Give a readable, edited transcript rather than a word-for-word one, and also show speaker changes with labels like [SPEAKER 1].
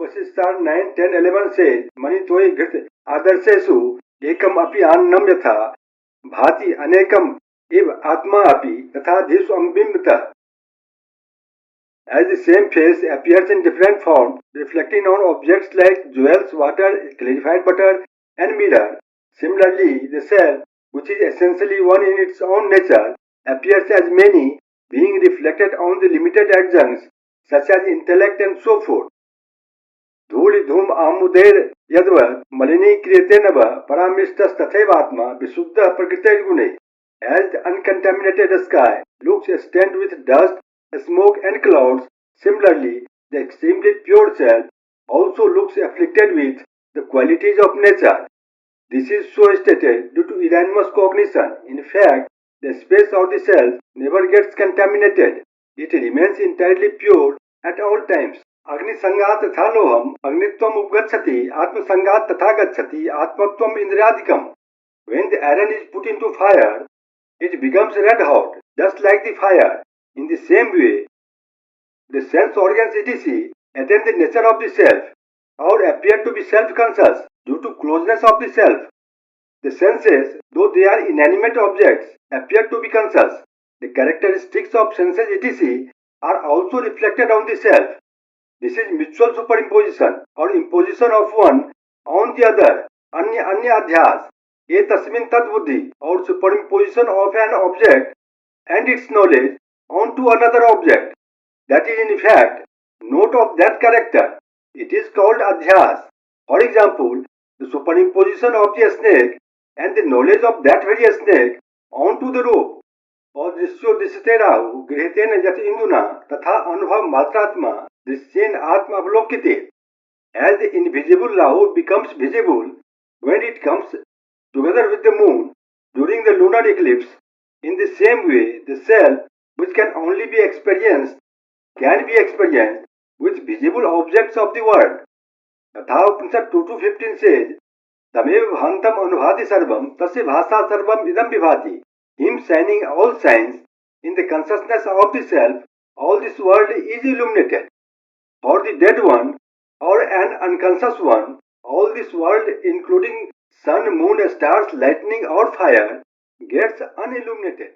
[SPEAKER 1] Vasistha 9, 10, 11 says, Manitoi Grit Adarsesu Ekam Api Annam Yatha Bhati Anekam Ev Atma Api Tatha Dhisu Ambimbita. As the same face appears in different forms, reflecting on objects like jewels, water, clarified butter, and mirror, similarly, the self, which is essentially one in its own nature, appears as many, being reflected on the limited adjuncts such as intellect and so forth. धूलि धूम आमुदेर यद्वत् मलिनीक्रियते नभ paramitasthathaivatma visuddha prakritergune. As the uncontaminated sky looks stained with dust, smoke and clouds, similarly the extremely pure self also looks afflicted with the qualities of nature. This is so stated due to erroneous cognition. In fact, the space of the self never gets contaminated. It remains entirely pure at all times. अग्निसंगात तथा लोहम अग्नित्वम उपगच्छति आत्मसंगात तथा गच्छति आत्मत्वम इंद्रियादिकम. When the iron is put into fire, it becomes red hot, just like the fire. In the same way, the sense organs etc. attain the nature of the self or appear to be self-conscious due to closeness of the self. The senses, though they are inanimate objects, appear to be conscious. The characteristics of senses etc. are also reflected on the self. This is mutual superimposition or imposition of one on the other, anya adhyas, a tasmin tat buddhi, or superimposition of an object and its knowledge onto another object. That is in fact note of that character. It is called adhyas. For example, the superimposition of the snake and the knowledge of that very snake onto the rope. और दृश्यो दृश्यते राहु गृहतेन यथ इंदुना तथा अनुभव मात्रात्मा दृश्येन आत्मा अवलोक्यते. As the invisible Rahu becomes visible when it comes together with the moon during the lunar eclipse, in the same way the self, which can only be experienced, can be experienced with visible objects of the world. तथा उपनिषद 2:15 says, तमेव भान्तं अनुभाति सर्वं तस्य भाषा सर्वं इदं विभाति. Him shining all signs in the consciousness of the self, all this world is illuminated. For the dead one or an unconscious one, all this world, including sun, moon, stars, lightning or fire, gets unilluminated.